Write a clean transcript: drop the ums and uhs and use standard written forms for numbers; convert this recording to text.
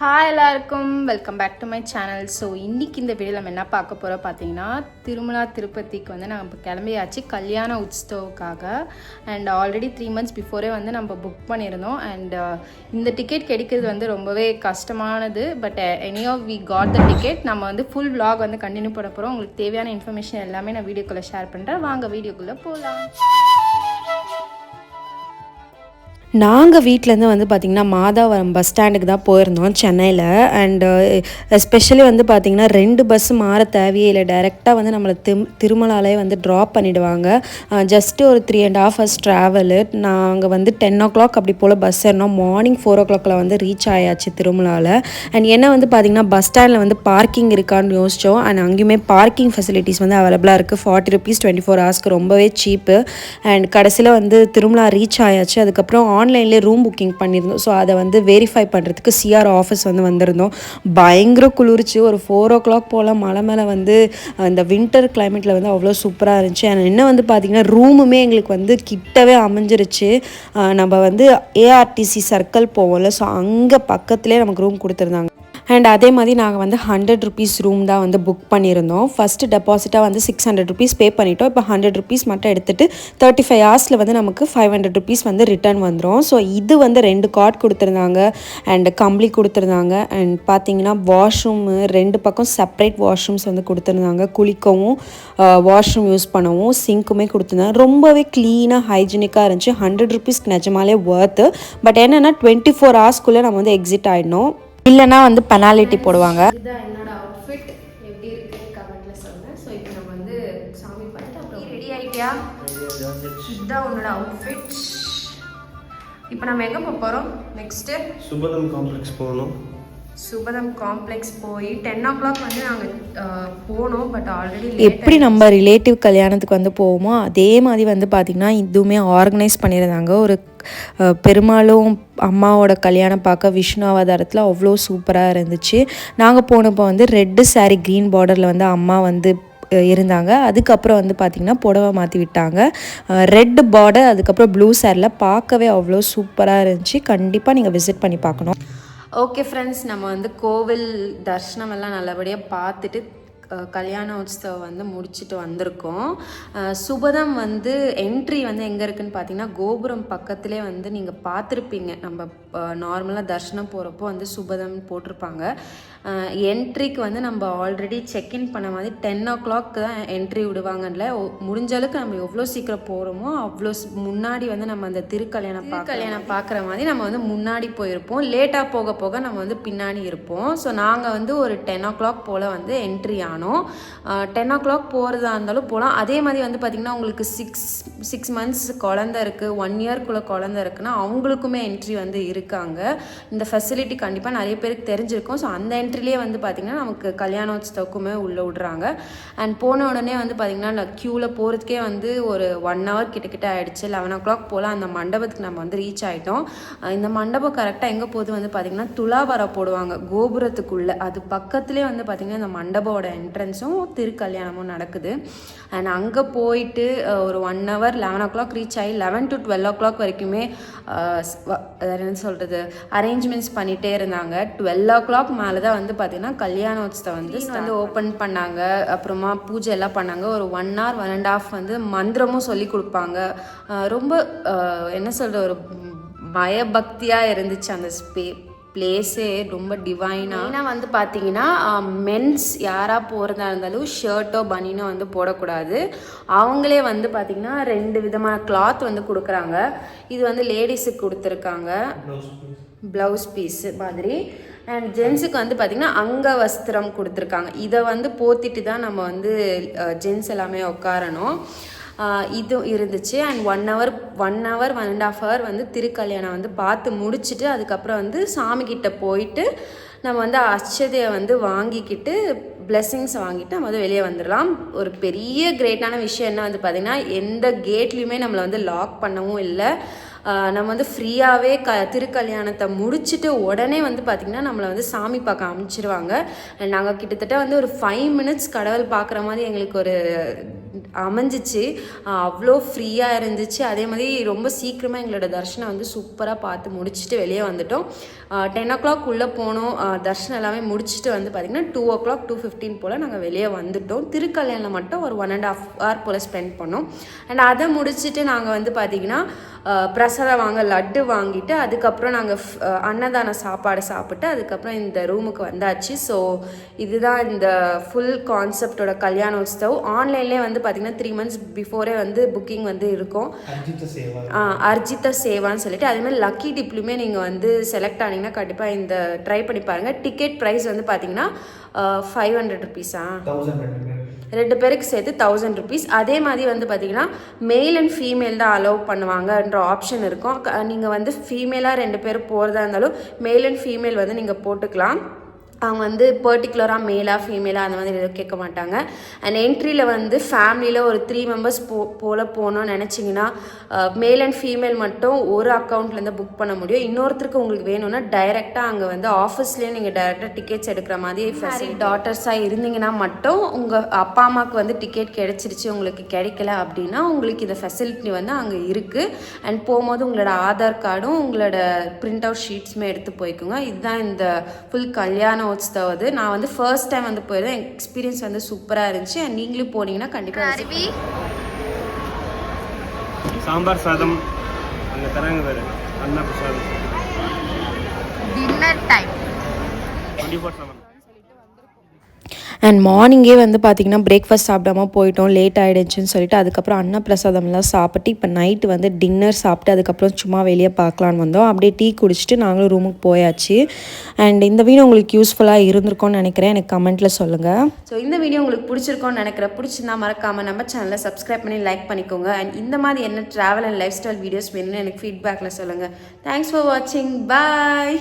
Hi எல்லாருக்கும் welcome back to my channel. So இன்றைக்கி இந்த வீடியோ நம்ம என்ன பார்க்க போகிறோம் பார்த்தீங்கன்னா, திருமலா திருப்பதிக்கு வந்து நம்ம இப்போ கிளம்பியாச்சு கல்யாண உற்சவக்காக. அண்ட் ஆல்ரெடி 3 months பிஃபோரே வந்து நம்ம புக் பண்ணியிருந்தோம். அண்ட் இந்த டிக்கெட் கிடைக்கிறது வந்து ரொம்பவே கஷ்டமானது. But anyhow we got the ticket. நம்ம வந்து ஃபுல் vlog வந்து கண்டினியூ பண்ண போகிறோம். உங்களுக்கு தேவையான இன்ஃபர்மேஷன் எல்லாமே நான் வீடியோக்குள்ளே ஷேர் பண்ணுறேன். வாங்க வீடியோக்குள்ளே போகலாம். நாங்கள் வீட்டிலேருந்து வந்து பார்த்திங்கன்னா மாதாவரம் பஸ் ஸ்டாண்டுக்கு தான் போயிருந்தோம் சென்னையில். அண்டு எஸ்பெஷலி வந்து பார்த்திங்கன்னா 2 பஸ்ஸு மாற தேவையே இல்லை. டைரெக்டாக வந்து நம்மளை திருமலாலே வந்து ட்ராப் பண்ணிவிடுவாங்க. ஜஸ்ட்டு ஒரு 3.5 hours ட்ராவலு. நாங்கள் வந்து 10 o'clock அப்படி போல் பஸ் ஏறினோம். மார்னிங் 4 o'clockல வந்து ரீச் ஆயாச்சு திருமலாவில். அண்ட் என்ன வந்து பார்த்திங்கன்னா பஸ் ஸ்டாண்டில் வந்து பார்க்கிங் இருக்கான்னு யோசித்தோம். அண்ட் அங்கேயுமே பார்க்கிங் ஃபெசிலிட்டிஸ் வந்து அவைலபிளாக இருக்குது. 40 rupees 24 hoursக்கு ரொம்பவே சீப்பு. அண்ட் கடைசியில் வந்து திருமலா ரீச் ஆயாச்சு. அதுக்கப்புறம் ஆன்லைன்லேயே ரூம் புக்கிங் பண்ணியிருந்தோம். ஸோ அதை வந்து வெரிஃபை பண்ணுறதுக்கு சிஆர் ஆஃபீஸ் வந்து வந்திருந்தோம். பயங்கர குளிர்ச்சி. ஒரு 4 o'clock போல் மலை மேலே வந்து இந்த வின்டர் கிளைமேட்டில் வந்து அவ்வளோ சூப்பராக இருந்துச்சு. அண்ட் என்ன வந்து பார்த்திங்கன்னா ரூமுமே எங்களுக்கு வந்து கிட்டவே அமைஞ்சிருச்சு. நம்ம வந்து ஏஆர்டிசி சர்க்கிள் போவோம்ல, ஸோ அங்கே பக்கத்துலேயே நமக்கு ரூம் கொடுத்துருந்தாங்க. அண்ட் அதே மாதிரி நாங்கள் வந்து 100 rupees ரூம் தான் வந்து புக் பண்ணியிருந்தோம். ஃபஸ்ட்டு டெபாசிட்டாக வந்து 600 rupees பே பண்ணிட்டோம். இப்போ 100 rupees மட்டும் எடுத்துகிட்டு 35 hours வந்து நமக்கு 500 rupees வந்து ரிட்டர்ன் வந்துடும். ஸோ இது வந்து 2 காட் கொடுத்துருந்தாங்க. அண்ட் கம்பளி கொடுத்துருந்தாங்க. அண்ட் பார்த்தீங்கன்னா வாஷ்ரூமு 2 பக்கம் செப்பரேட் வாஷ்ரூம்ஸ் வந்து கொடுத்துருந்தாங்க. குளிக்கவும் வாஷ்ரூம் யூஸ் பண்ணவும் சிங்க்குமே கொடுத்துருந்தாங்க. ரொம்பவே க்ளீனாக ஹைஜீனிக்காக இருந்துச்சு. 100 rupeesக்கு நிஜமாலே ஒர்த்து. பட் என்னென்னா 24 hours நம்ம வந்து எக்ஸிட் ஆகிடணும், இல்லைனா வந்து பெனாலிட்டி போடுவாங்க. இதுதான் என்னோட அவுட்ஃபிட். எப்படி இருக்குன்னு கமெண்ட்ல சொல்லுங்க. ஸோ இப்போ நம்ம வந்து சாமி பார்த்துட்டு அப்புறம் ரெடி ஆகிட்டியா? இதுதான் உன்னோட அவுட்ஃபிட். இப்போ நம்ம எங்கே போக போகிறோம் நெக்ஸ்ட்டு? சுபதம் காம்ப்ளெக்ஸ் போகணும். சுபதம் காம்ப்ளெக்ஸ் போய் 10 o'clock வந்து நாங்கள் போனோம். பட் ஆல்ரெடி எப்படி நம்ம ரிலேட்டிவ் கல்யாணத்துக்கு வந்து போவோமோ அதே மாதிரி வந்து பார்த்திங்கன்னா இதுவுமே ஆர்கனைஸ் பண்ணியிருந்தாங்க. ஒரு பெருமாளும் அம்மாவோட கல்யாணம் பார்க்க விஷ்ணு அவதாரத்தில் அவ்வளோ சூப்பராக இருந்துச்சு. நாங்கள் போனப்போ வந்து ரெட்டு சாரீ க்ரீன் பார்டரில் வந்து அம்மா வந்து இருந்தாங்க. அதுக்கப்புறம் வந்து பார்த்திங்கன்னா புடவை மாற்றி விட்டாங்க. ரெட் பார்டர், அதுக்கப்புறம் ப்ளூ சாரியில் பார்க்கவே அவ்வளோ சூப்பராக இருந்துச்சு. கண்டிப்பாக நீங்கள் விசிட் பண்ணி பார்க்கணும். ஓகே ஃப்ரெண்ட்ஸ், நம்ம வந்து கோவில் தரிசனம் எல்லாம் நல்லபடியாக பார்த்துட்டு கல்யாண உற்சவம் வந்து முடிச்சுட்டு வந்திருக்கோம். சுபதம் வந்து என்ட்ரி வந்து எங்கே இருக்குதுன்னு பார்த்தீங்கன்னா கோபுரம் பக்கத்துலேயே வந்து நீங்கள் பார்த்துருப்பீங்க. நம்ம நார்மலாக தரிசனம் போகிறப்போ வந்து சுபதம் போட்டிருப்பாங்க. என்ட்ரிக்கு வந்து நம்ம ஆல்ரெடி செக்இன் பண்ண மாதிரி 10 o'clock தான் என்ட்ரி விடுவாங்கல்ல. முடிஞ்ச அளவுக்கு நம்ம எவ்வளோ சீக்கிரம் போகிறோமோ அவ்வளோ முன்னாடி வந்து நம்ம அந்த திருக்கல்யாணம் பார்க்குற மாதிரி நம்ம வந்து முன்னாடி போயிருப்போம். லேட்டாக போக போக நம்ம வந்து பின்னாடி இருப்போம். ஸோ நாங்கள் வந்து ஒரு 10 o'clock போல் வந்து என்ட்ரி ஆனோம். 10 o'clock போகிறதா இருந்தாலும் போகலாம். அதே மாதிரி வந்து பார்த்திங்கன்னா உங்களுக்கு 6 months குழந்தை இருக்குது, 1 yearக்குள்ளே குழந்தை இருக்குன்னா அவங்களுக்குமே என்ட்ரி வந்து இருக்காங்க. இந்த ஃபெசிலிட்டி கண்டிப்பாக நிறைய பேருக்கு தெரிஞ்சிருக்கும். ஸோ அந்த என்ட்ரிலே வந்து பார்த்திங்கன்னா நமக்கு கல்யாணோத்சவக்குமே உள்ளே விட்றாங்க. அண்ட் போன உடனே வந்து பார்த்திங்கன்னா க்யூவில் போகிறதுக்கே வந்து ஒரு 1 hour கிட்டக்கிட்ட ஆகிடுச்சு. 11 o'clock போல் அந்த மண்டபத்துக்கு நம்ம வந்து ரீச் ஆகிட்டோம். இந்த மண்டபம் கரெக்டாக எங்கே போகுது வந்து பார்த்திங்கன்னா துலாபாரம் போடுவாங்க கோபுரத்துக்குள்ளே. அது பக்கத்துலேயே வந்து பார்த்திங்கன்னா இந்த மண்டபோட என்ட்ரன்ஸும் திருக்கல்யாணமும் நடக்குது. அண்ட் அங்கே போயிட்டு ஒரு 1 hour 11 o'clock ரீச் ஆகி 11 to 12 o'clock வரைக்குமே என்ன சொல்கிறது அரேஞ்ச்மெண்ட்ஸ் பண்ணிகிட்டே இருந்தாங்க. 12 o'clock மேலே தான் வந்து பார்த்திங்கன்னா கல்யாணோத்சவம் வந்து ஓப்பன் பண்ணாங்க. அப்புறமா பூஜை எல்லாம் பண்ணாங்க. ஒரு 1 hour 1.5 வந்து மந்திரமும் சொல்லி கொடுப்பாங்க. ரொம்ப என்ன சொல்கிற ஒரு பயபக்தியாக இருந்துச்சு அந்த பிளேஸே. ரொம்ப டிவைனாக வந்து பார்த்தீங்கன்னா மென்ஸ் யாராக போகிறதா இருந்தாலும் ஷர்ட்டோ பனினோ வந்து போடக்கூடாது. அவங்களே வந்து பார்த்திங்கன்னா 2 விதமான கிளாத் வந்து கொடுக்குறாங்க. இது வந்து லேடிஸுக்கு கொடுத்துருக்காங்க ப்ளவுஸ் பீஸ் மாதிரி. அண்ட் ஜென்ஸுக்கு வந்து பார்த்திங்கன்னா அங்க வஸ்திரம் கொடுத்துருக்காங்க. இதை வந்து போத்திட்டு தான் நம்ம வந்து ஜென்ஸ் எல்லாமே உட்காரணும். இது இருந்துச்சு. அண்ட் 1 hour 1.5 hour வந்து திருக்கல்யாணம் வந்து பார்த்து முடிச்சுட்டு அதுக்கப்புறம் வந்து சாமிக்கிட்ட போயிட்டு நம்ம வந்து அச்சதையை வந்து வாங்கிக்கிட்டு பிளெஸ்ஸிங்ஸ் வாங்கிட்டு நம்ம வந்து வெளியே வந்துடலாம். ஒரு பெரிய கிரேட்டான விஷயம் என்ன வந்து பார்த்திங்கன்னா எந்த கேட்லேயுமே நம்மளை வந்து லாக் பண்ணவும் இல்லை. நம்ம வந்து ஃப்ரீயாகவே திருக்கல்யாணத்தை முடிச்சுட்டு உடனே வந்து பார்த்திங்கன்னா நம்மளை வந்து சாமி பார்க்க அனுப்பிச்சிருவாங்க. நாங்கள் கிட்டத்தட்ட வந்து ஒரு 5 minutes கடவுள் பார்க்குற மாதிரி எங்களுக்கு ஒரு அமைஞ்சிச்சு. அவ்வளோ ஃப்ரீயாக இருந்துச்சு. அதே மாதிரி ரொம்ப சீக்கிரமாக எங்களோட தர்ஷனம் வந்து சூப்பராக பார்த்து முடிச்சுட்டு வெளியே வந்துட்டோம். 10 o'clock உள்ளே போனோம். தர்ஷனம் எல்லாமே முடிச்சுட்டு வந்து பார்த்திங்கன்னா 2 o'clock 2:15 போல் நாங்கள் வெளியே வந்துட்டோம். திருக்கல்யாணம் மட்டும் ஒரு 1.5 hour போல் ஸ்பெண்ட் பண்ணோம். அண்ட் அதை முடிச்சுட்டு நாங்கள் வந்து பார்த்திங்கன்னா பிரசாதம் லட்டு வாங்கிட்டு அதுக்கப்புறம் நாங்கள் அன்னதான சாப்பாடு சாப்பிட்டு அதுக்கப்புறம் இந்த ரூமுக்கு வந்தாச்சு. ஸோ இதுதான் இந்த ஃபுல் கான்செப்டோட கல்யாணோத்சவ். ஆன்லைன்லேயே வந்து பார்த்திங்கன்னா 3 months பிஃபோரே வந்து புக்கிங் வந்து இருக்கும். அர்ஜித சேவான்னு சொல்லிட்டு அதேமாதிரி லக்கி டிப்லையுமே நீங்கள் வந்து செலக்ட் ஆனீங்கன்னா கண்டிப்பாக இந்த ட்ரை பண்ணி பாருங்கள். டிக்கெட் ப்ரைஸ் வந்து பார்த்திங்கன்னா 500 rupees-ஆ 2 பேருக்கு சேர்த்து 1000 rupees. அதே மாதிரி வந்து பார்த்திங்கன்னா மேல் அண்ட் ஃபீமேல் தான் அலோவ் பண்ணுவாங்கன்ற ஆப்ஷன் இருக்கும். நீங்கள் வந்து ஃபீமேலாக 2 பேர் போகிறதா இருந்தாலும் மேல் அண்ட் ஃபீமேல் வந்து நீங்கள் போட்டுக்கலாம். அவங்க வந்து பர்டிகுலராக மேலாக ஃபீமேலாக அந்த மாதிரி எதுவும் கேட்க மாட்டாங்க. அண்ட் என்ட்ரியில் வந்து ஃபேமிலியில் ஒரு 3 members போல் போகணும்னு நினச்சிங்கன்னா மேல் அண்ட் ஃபீமேல் மட்டும் ஒரு அக்கௌண்ட்லேருந்து புக் பண்ண முடியும். இன்னொருத்தருக்கு உங்களுக்கு வேணும்னா டைரெக்டாக அங்கே வந்து ஆஃபீஸ்லேயே நீங்கள் டைரெக்டாக டிக்கெட்ஸ் எடுக்கிற மாதிரி ஃபெசிலிட்டி. டாட்டர்ஸாக இருந்தீங்கன்னா மட்டும் உங்கள் அப்பா அம்மாவுக்கு வந்து டிக்கெட் கிடச்சிருச்சு, உங்களுக்கு கிடைக்கல அப்படின்னா உங்களுக்கு இந்த ஃபெசிலிட்டி வந்து அங்கே இருக்குது. அண்ட் போகும்போது உங்களோட ஆதார் கார்டும் உங்களோட பிரிண்ட் அவுட் ஷீட்ஸுமே எடுத்து போய்க்குங்க. இதுதான் இந்த ஃபுல் கல்யாணம் உற்சவது. நான் வந்து ஃபர்ஸ்ட் டைம் வந்து போயிருந்தேன். எக்ஸ்பீரியன்ஸ் வந்து சூப்பராக இருந்துச்சு. அண்ட் நீங்களும் போனீங்கன்னா கண்டிப்பாக சாம்பார் சாதம் அங்கே தராங்க வேறு அண்ணா பிரசாதம் டின்னர் டைம் 24/7. அண்ட் மார்னிங்கே வந்து பார்த்திங்கன்னா பிரேக்ஃபாஸ்ட் சாப்பிடாம போயிட்டோம், லேட் ஆகிடுச்சுன்னு சொல்லிட்டு அதுக்கப்புறம் அன்னப்பிரசாதம்லாம் சாப்பிட்டு இப்போ நைட்டு வந்து டின்னர் சாப்பிட்டு அதுக்கப்புறம் சும்மா வெளியே பார்க்கலான்னு வந்தோம். அப்படியே டீ குடிச்சிட்டு நாங்களும் ரூமுக்கு போயாச்சு. அண்ட் இந்த வீடியோ உங்களுக்கு யூஸ்ஃபுல்லாக இருந்திருக்கும்னு நினைக்கிறேன். எனக்கு கமெண்ட்டில் சொல்லுங்கள். ஸோ இந்த வீடியோ உங்களுக்கு பிடிச்சிருக்கோன்னு நினைக்கிறேன். பிடிச்சிருந்தா மறக்காமல் நம்ம சேனலை சப்ஸ்கிரைப் பண்ணி லைக் பண்ணிக்கோங்க. அண்ட் இந்த மாதிரி என்ன travel and life style videos வேணும்னு எனக்கு ஃபீட்பேக்கில் சொல்லுங்கள். தேங்க்ஸ் ஃபார் வாட்சிங். பாய்.